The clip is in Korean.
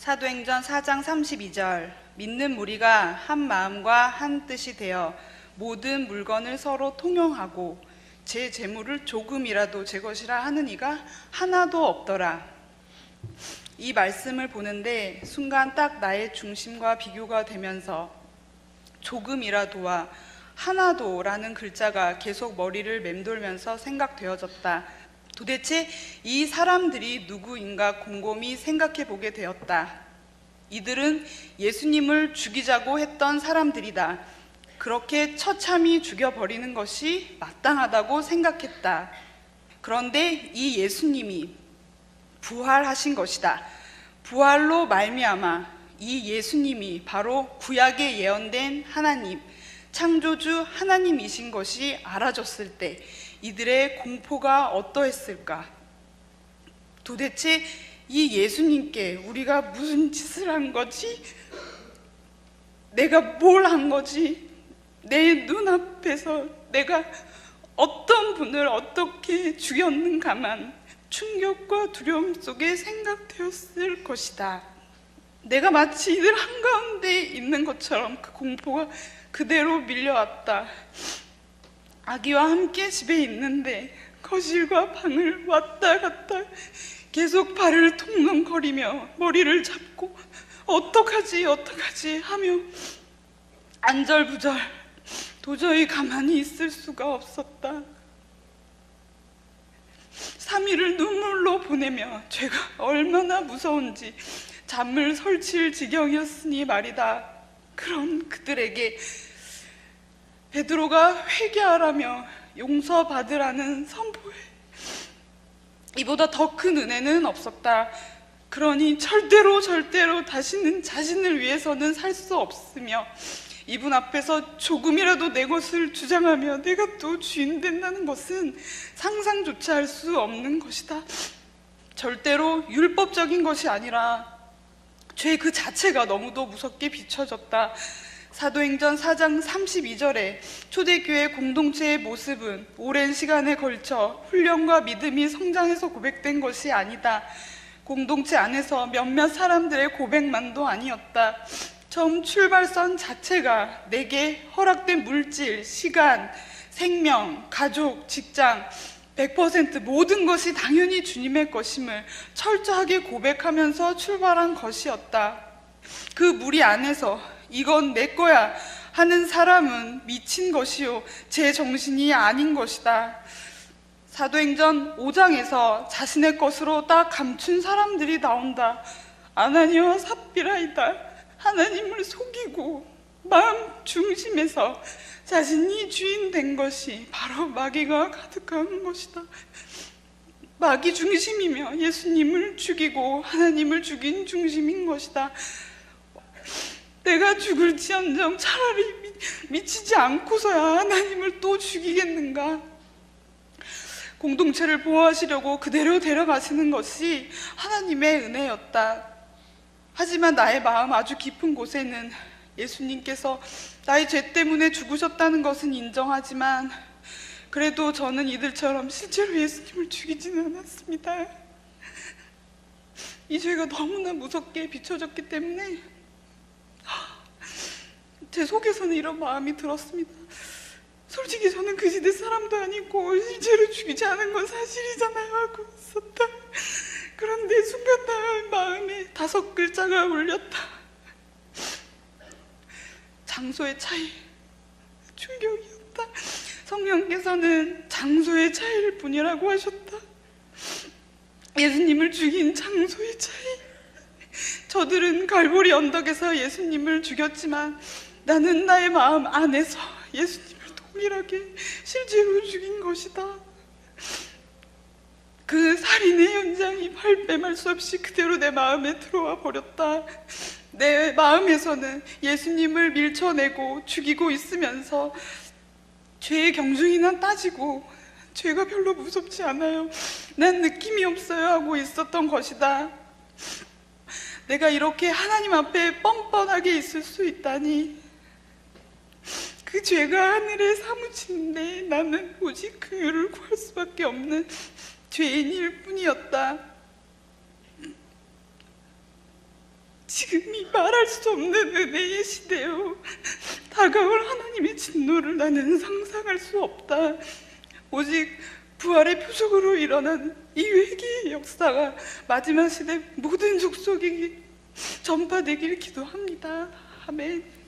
사도행전 4장 32절 믿는 무리가 한 마음과 한 뜻이 되어 모든 물건을 서로 통용하고 제 재물을 조금이라도 제 것이라 하는 이가 하나도 없더라. 이 말씀을 보는데 순간 딱 나의 중심과 비교가 되면서 조금이라도와 하나도라는 글자가 계속 머리를 맴돌면서 생각되어졌다. 도대체 이 사람들이 누구인가 곰곰이 생각해 보게 되었다. 이들은 예수님을 죽이자고 했던 사람들이다. 그렇게 처참히 죽여버리는 것이 마땅하다고 생각했다. 그런데 이 예수님이 부활하신 것이다. 부활로 말미암아 이 예수님이 바로 구약에 예언된 하나님, 창조주 하나님이신 것이 알아졌을 때 이들의 공포가 어떠했을까? 도대체 이 예수님께 우리가 무슨 짓을 한 거지? 내가 뭘 한 거지? 내 눈앞에서 내가 어떤 분을 어떻게 죽였는가만 충격과 두려움 속에 생각되었을 것이다. 내가 마치 이들 한가운데 있는 것처럼 그 공포가 그대로 밀려왔다. 아기와 함께 집에 있는데 거실과 방을 왔다 갔다 계속 발을 통성거리며 머리를 잡고 어떡하지 하며 안절부절 도저히 가만히 있을 수가 없었다. 3일을 눈물로 보내며 죄가 얼마나 무서운지 잠을 설칠 지경이었으니 말이다. 그런 그들에게 베드로가 회개하라며 용서받으라는 선포에 이보다 더 큰 은혜는 없었다. 그러니 절대로 다시는 자신을 위해서는 살 수 없으며 이분 앞에서 조금이라도 내 것을 주장하며 내가 또 주인 된다는 것은 상상조차 할 수 없는 것이다. 절대로 율법적인 것이 아니라 죄 그 자체가 너무도 무섭게 비춰졌다. 사도행전 4장 32절에 초대교회 공동체의 모습은 오랜 시간에 걸쳐 훈련과 믿음이 성장해서 고백된 것이 아니다. 공동체 안에서 몇몇 사람들의 고백만도 아니었다. 처음 출발선 자체가 내게 허락된 물질, 시간, 생명, 가족, 직장 100% 모든 것이 당연히 주님의 것임을 철저하게 고백하면서 출발한 것이었다. 그 무리 안에서 이건 내 거야 하는 사람은 미친 것이요 제 정신이 아닌 것이다. 사도행전 5장에서 자신의 것으로 딱 감춘 사람들이 나온다. 아나니와 삽비라이다. 하나님을 속이고 마음 중심에서 자신이 주인 된 것이 바로 마귀가 가득한 것이다. 마귀 중심이며 예수님을 죽이고 하나님을 죽인 중심인 것이다. 내가 죽을지언정 차라리 미치지 않고서야 하나님을 또 죽이겠는가? 공동체를 보호하시려고 그대로 데려가시는 것이 하나님의 은혜였다. 하지만 나의 마음 아주 깊은 곳에는 예수님께서 나의 죄 때문에 죽으셨다는 것은 인정하지만 그래도 저는 이들처럼 실제로 예수님을 죽이지는 않았습니다. 이 죄가 너무나 무섭게 비춰졌기 때문에 제 속에서는 이런 마음이 들었습니다. 솔직히 저는 그 시대 사람도 아니고 실제로 죽이지 않은 건 사실이잖아요 하고 있었다. 그런데 순간 나의 마음에 5글자가 울렸다. 장소의 차이. 충격이었다. 성령께서는 장소의 차이일 뿐이라고 하셨다. 예수님을 죽인 장소의 차이. 저들은 갈보리 언덕에서 예수님을 죽였지만 나는 나의 마음 안에서 예수님을 동일하게 실제로 죽인 것이다. 그 살인의 현장이 발뺌할 수 없이 그대로 내 마음에 들어와 버렸다. 내 마음에서는 예수님을 밀쳐내고 죽이고 있으면서 죄의 경중이나 따지고 죄가 별로 무섭지 않아요, 난 느낌이 없어요 하고 있었던 것이다. 내가 이렇게 하나님 앞에 뻔뻔하게 있을 수 있다니. 그 죄가 하늘에 사무치는데 나는 오직 긍휼을 구할 수밖에 없는 죄인일 뿐이었다. 지금이 말할 수 없는 은혜의 시대요. 다가올 하나님의 진노를 나는 상상할 수 없다. 오직 부활의 표적으로 일어난 이 회개의 역사가 마지막 시대 모든 족속에게 전파되기를 기도합니다. 아멘.